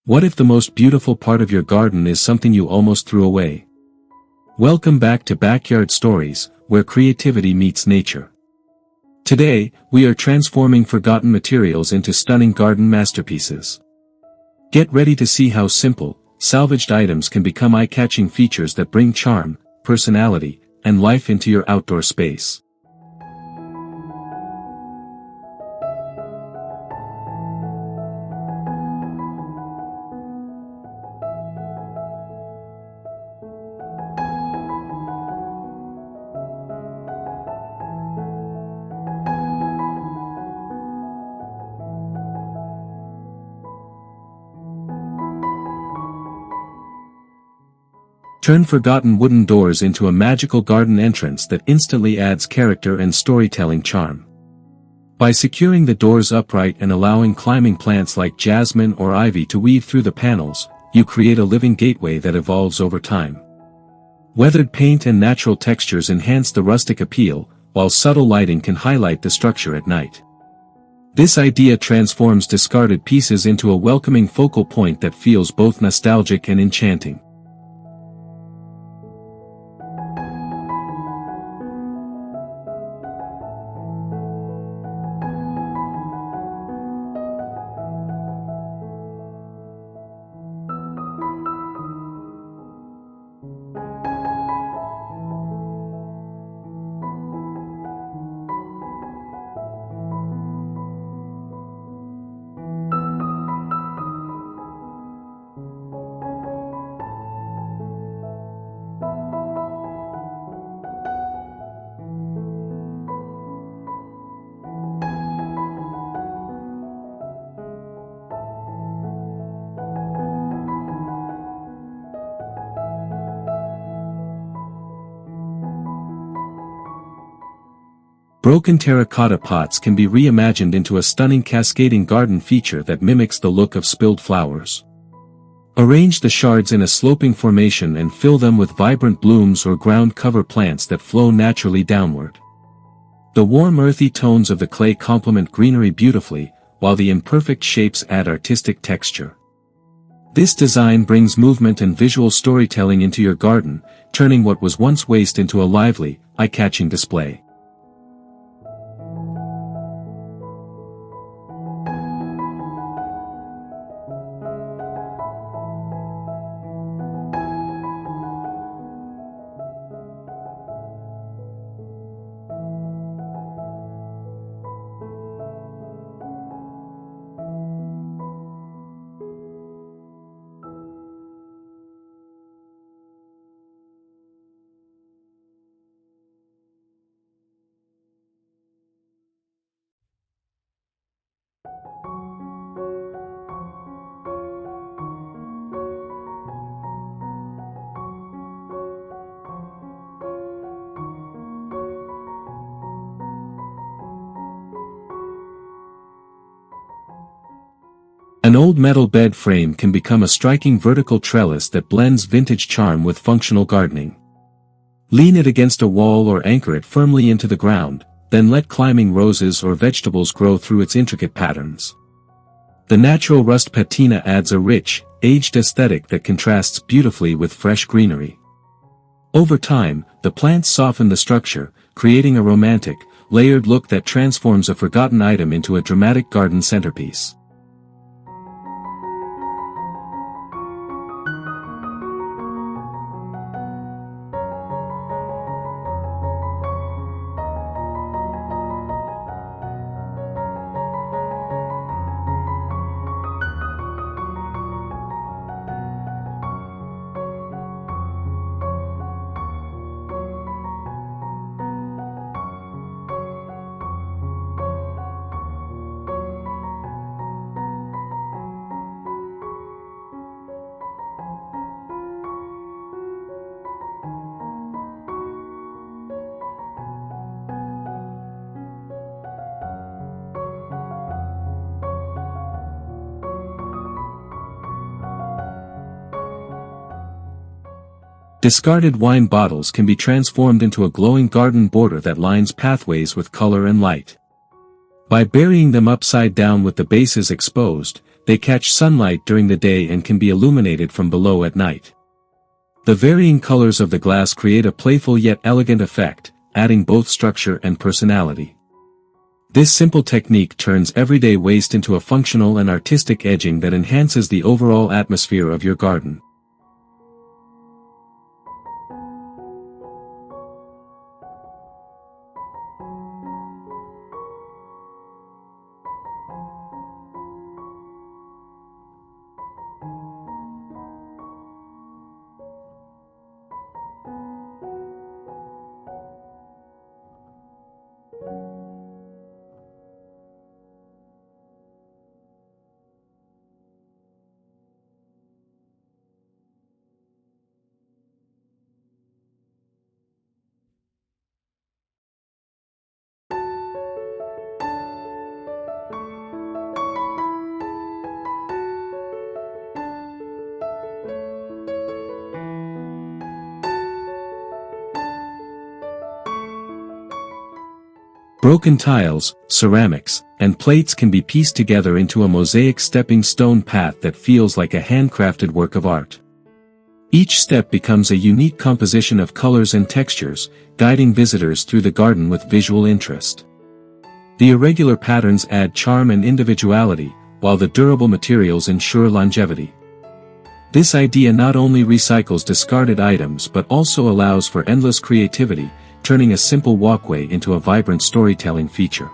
What if the most beautiful part of your garden is something you almost threw away? Welcome back to Backyard Stories, where creativity meets nature. Today, we are transforming forgotten materials into stunning garden masterpieces. Get ready to see how simple, salvaged items can become eye-catching features that bring charm, personality, and life into your outdoor space. Turn forgotten wooden doors into a magical garden entrance that instantly adds character and storytelling charm. By securing the doors upright and allowing climbing plants like jasmine or ivy to weave through the panels, you create a living gateway that evolves over time. Weathered paint and natural textures enhance the rustic appeal, while subtle lighting can highlight the structure at night. This idea transforms discarded pieces into a welcoming focal point that feels both nostalgic and enchanting. Broken terracotta pots can be reimagined into a stunning cascading garden feature that mimics the look of spilled flowers. Arrange the shards in a sloping formation and fill them with vibrant blooms or ground cover plants that flow naturally downward. The warm earthy tones of the clay complement greenery beautifully, while the imperfect shapes add artistic texture. This design brings movement and visual storytelling into your garden, turning what was once waste into a lively, eye-catching display. An old metal bed frame can become a striking vertical trellis that blends vintage charm with functional gardening. Lean it against a wall or anchor it firmly into the ground, then let climbing roses or vegetables grow through its intricate patterns. The natural rust patina adds a rich, aged aesthetic that contrasts beautifully with fresh greenery. Over time, the plants soften the structure, creating a romantic, layered look that transforms a forgotten item into a dramatic garden centerpiece. Discarded wine bottles can be transformed into a glowing garden border that lines pathways with color and light. By burying them upside down with the bases exposed, They catch sunlight during the day and can be illuminated from below at night. The varying colors of the glass create a playful yet elegant effect, adding both structure and personality. This simple technique turns everyday waste into a functional and artistic edging that enhances the overall atmosphere of your garden. Broken tiles, ceramics, and plates can be pieced together into a mosaic stepping stone path that feels like a handcrafted work of art. Each step becomes a unique composition of colors and textures, guiding visitors through the garden with visual interest. The irregular patterns add charm and individuality, while the durable materials ensure longevity. This idea not only recycles discarded items but also allows for endless creativity, turning a simple walkway into a vibrant storytelling feature.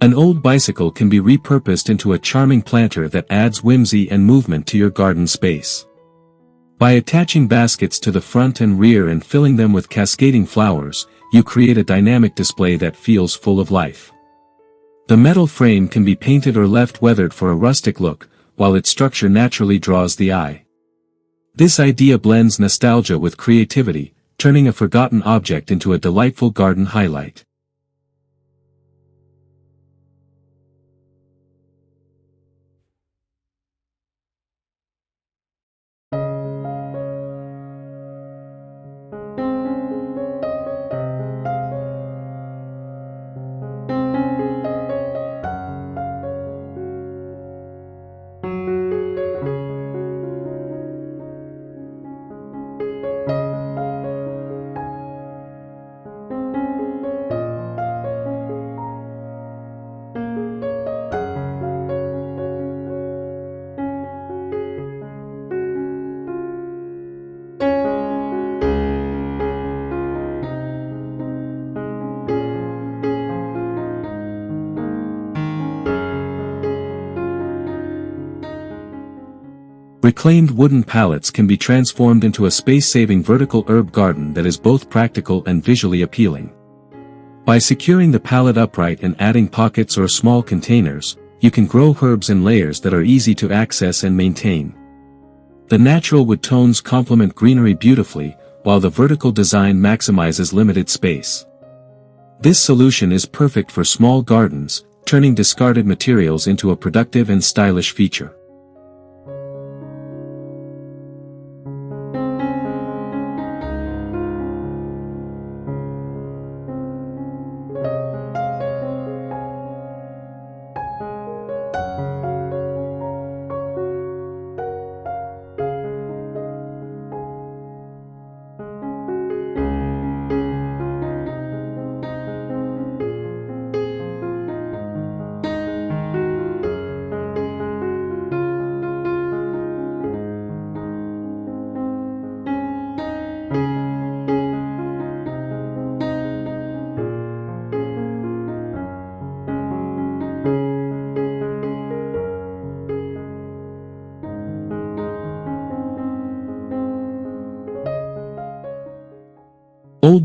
An old bicycle can be repurposed into a charming planter that adds whimsy and movement to your garden space. By attaching baskets to the front and rear and filling them with cascading flowers, you create a dynamic display that feels full of life. The metal frame can be painted or left weathered for a rustic look, while its structure naturally draws the eye. This idea blends nostalgia with creativity, turning a forgotten object into a delightful garden highlight. Reclaimed wooden pallets can be transformed into a space-saving vertical herb garden that is both practical and visually appealing. By securing the pallet upright and adding pockets or small containers, you can grow herbs in layers that are easy to access and maintain. The natural wood tones complement greenery beautifully, while the vertical design maximizes limited space. This solution is perfect for small gardens, turning discarded materials into a productive and stylish feature.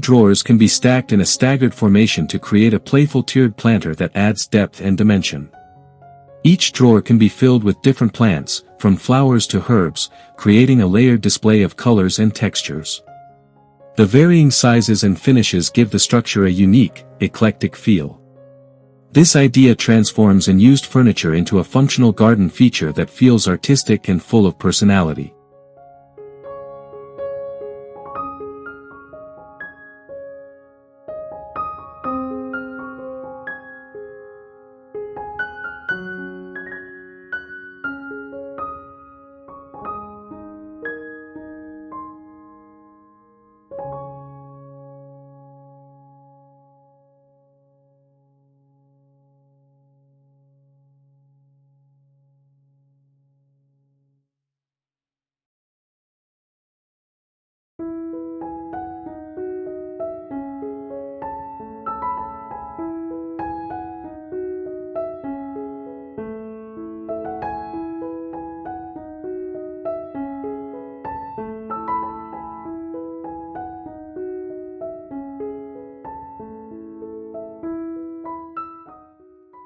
drawers can be stacked in a staggered formation to create a playful tiered planter that adds depth and dimension. Each drawer can be filled with different plants, from flowers to herbs, creating a layered display of colors and textures. The varying sizes and finishes give the structure a unique, eclectic feel. This idea transforms unused furniture into a functional garden feature that feels artistic and full of personality.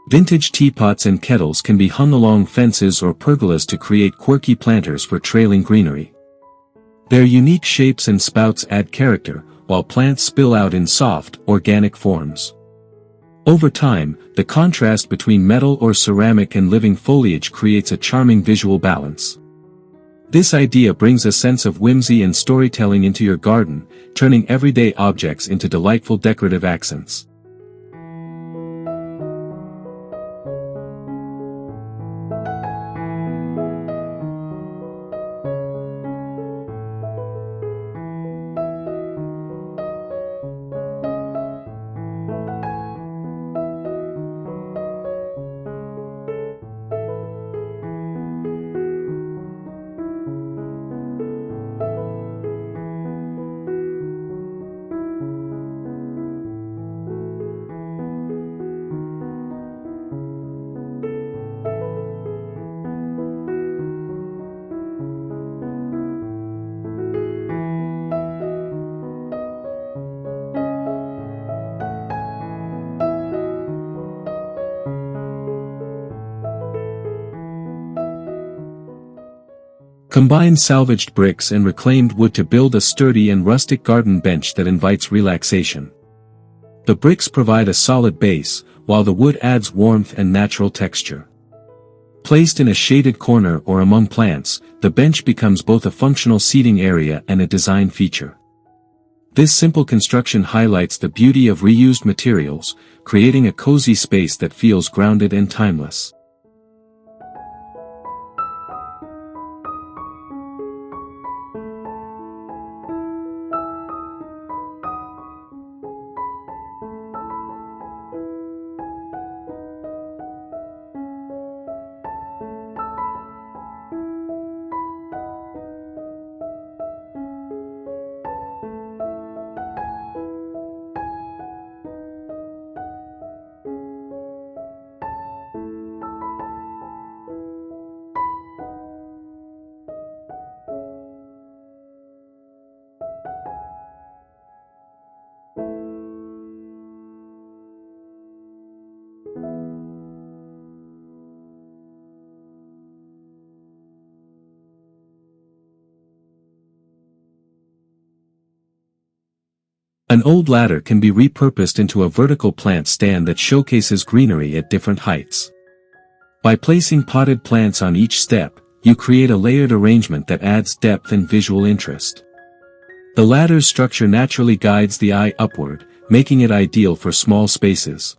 Vintage teapots and kettles can be hung along fences or pergolas to create quirky planters for trailing greenery. Their unique shapes and spouts add character, while plants spill out in soft, organic forms. Over time, the contrast between metal or ceramic and living foliage creates a charming visual balance. This idea brings a sense of whimsy and storytelling into your garden, turning everyday objects into delightful decorative accents. Combine salvaged bricks and reclaimed wood to build a sturdy and rustic garden bench that invites relaxation. The bricks provide a solid base, while the wood adds warmth and natural texture. Placed in a shaded corner or among plants, the bench becomes both a functional seating area and a design feature. This simple construction highlights the beauty of reused materials, creating a cozy space that feels grounded and timeless. An old ladder can be repurposed into a vertical plant stand that showcases greenery at different heights. By placing potted plants on each step, you create a layered arrangement that adds depth and visual interest. The ladder's structure naturally guides the eye upward, making it ideal for small spaces.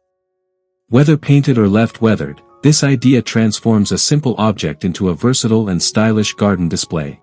Whether painted or left weathered, this idea transforms a simple object into a versatile and stylish garden display.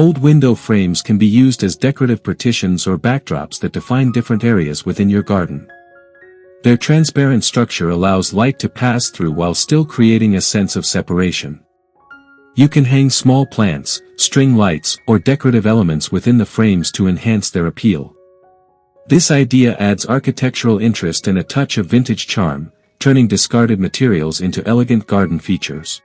Bold window frames can be used as decorative partitions or backdrops that define different areas within your garden. Their transparent structure allows light to pass through while still creating a sense of separation. You can hang small plants, string lights, or decorative elements within the frames to enhance their appeal. This idea adds architectural interest and a touch of vintage charm, turning discarded materials into elegant garden features.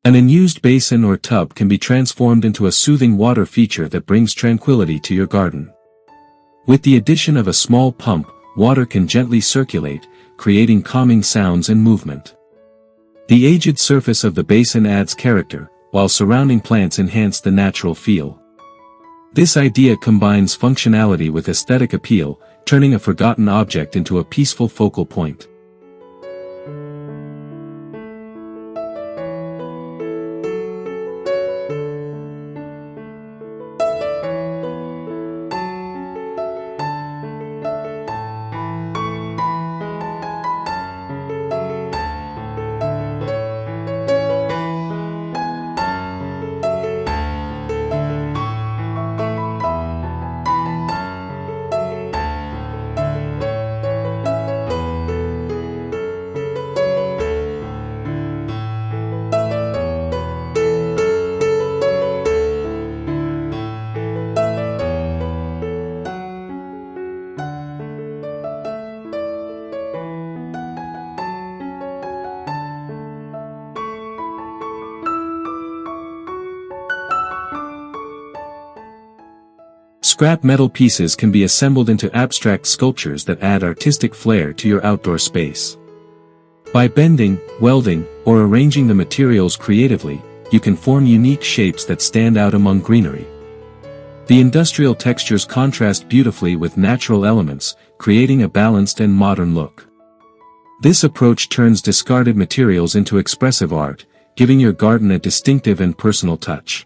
An unused basin or tub can be transformed into a soothing water feature that brings tranquility to your garden. With the addition of a small pump, water can gently circulate, creating calming sounds and movement. The aged surface of the basin adds character, while surrounding plants enhance the natural feel. This idea combines functionality with aesthetic appeal, turning a forgotten object into a peaceful focal point. Scrap metal pieces can be assembled into abstract sculptures that add artistic flair to your outdoor space. By bending, welding, or arranging the materials creatively, you can form unique shapes that stand out among greenery. The industrial textures contrast beautifully with natural elements, creating a balanced and modern look. This approach turns discarded materials into expressive art, giving your garden a distinctive and personal touch.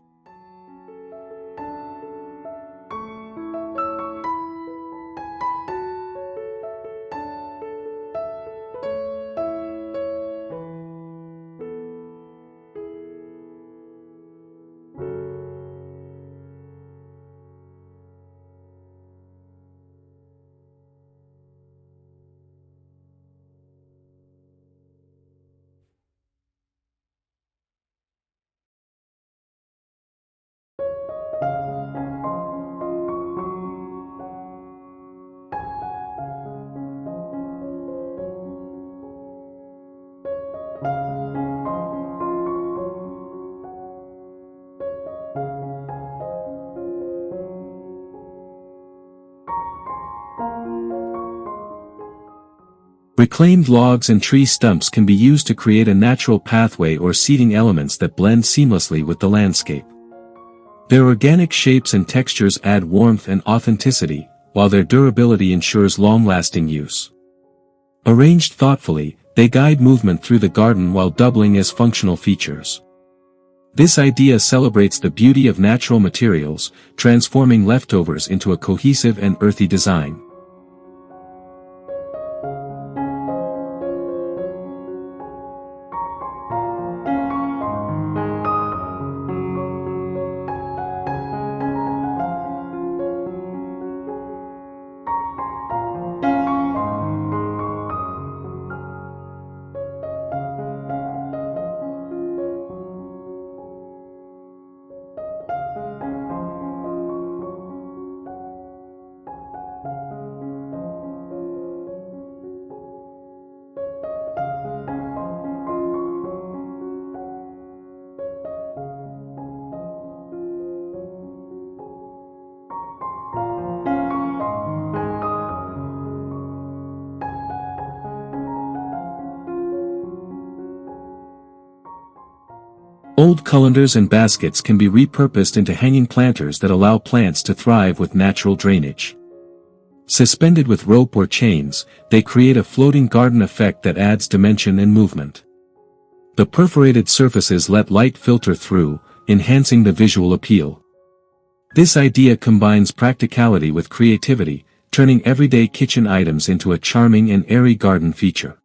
Reclaimed logs and tree stumps can be used to create a natural pathway or seating elements that blend seamlessly with the landscape. Their organic shapes and textures add warmth and authenticity, while their durability ensures long-lasting use. Arranged thoughtfully, they guide movement through the garden while doubling as functional features. This idea celebrates the beauty of natural materials, transforming leftovers into a cohesive and earthy design. Old colanders and baskets can be repurposed into hanging planters that allow plants to thrive with natural drainage. Suspended with rope or chains, they create a floating garden effect that adds dimension and movement. The perforated surfaces let light filter through, enhancing the visual appeal. This idea combines practicality with creativity, turning everyday kitchen items into a charming and airy garden feature.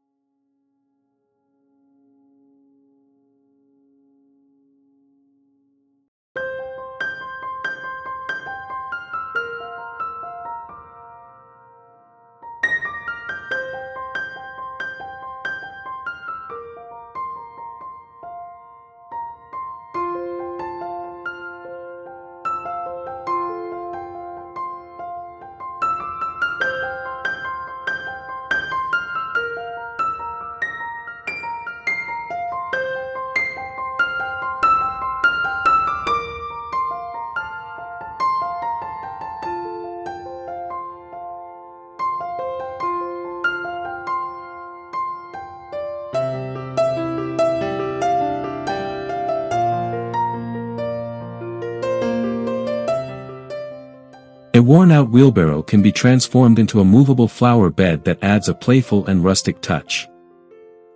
A worn-out wheelbarrow can be transformed into a movable flower bed that adds a playful and rustic touch.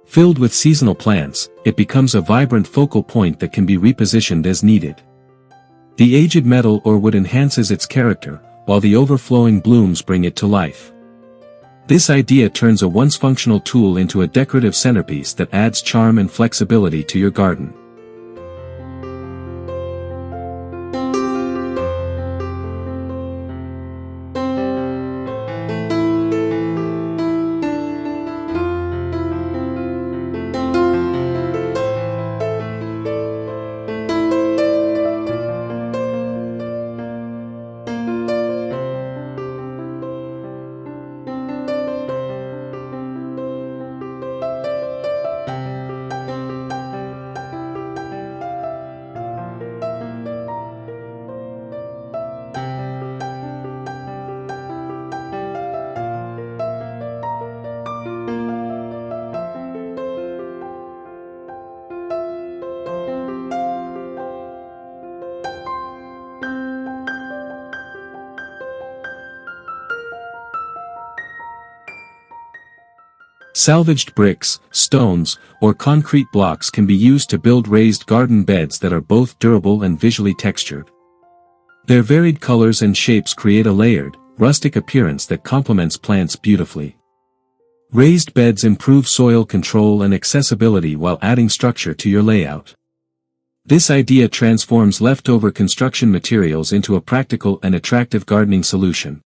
Filled with seasonal plants, it becomes a vibrant focal point that can be repositioned as needed. The aged metal or wood enhances its character, while the overflowing blooms bring it to life. This idea turns a once functional tool into a decorative centerpiece that adds charm and flexibility to your garden. Salvaged bricks, stones, or concrete blocks can be used to build raised garden beds that are both durable and visually textured. Their varied colors and shapes create a layered, rustic appearance that complements plants beautifully. Raised beds improve soil control and accessibility while adding structure to your layout. This idea transforms leftover construction materials into a practical and attractive gardening solution.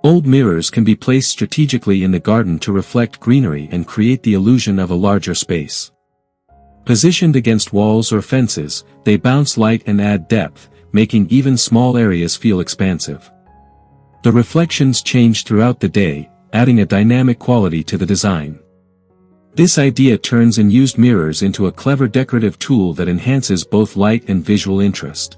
Old mirrors can be placed strategically in the garden to reflect greenery and create the illusion of a larger space. Positioned against walls or fences, they bounce light and add depth, making even small areas feel expansive. The reflections change throughout the day, adding a dynamic quality to the design. This idea turns unused mirrors into a clever decorative tool that enhances both light and visual interest.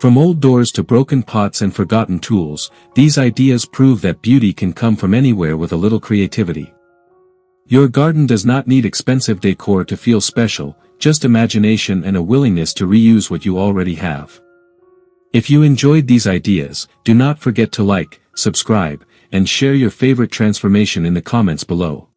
From old doors to broken pots and forgotten tools, these ideas prove that beauty can come from anywhere with a little creativity. Your garden does not need expensive decor to feel special, just imagination and a willingness to reuse what you already have. If you enjoyed these ideas, do not forget to like, subscribe, and share your favorite transformation in the comments below.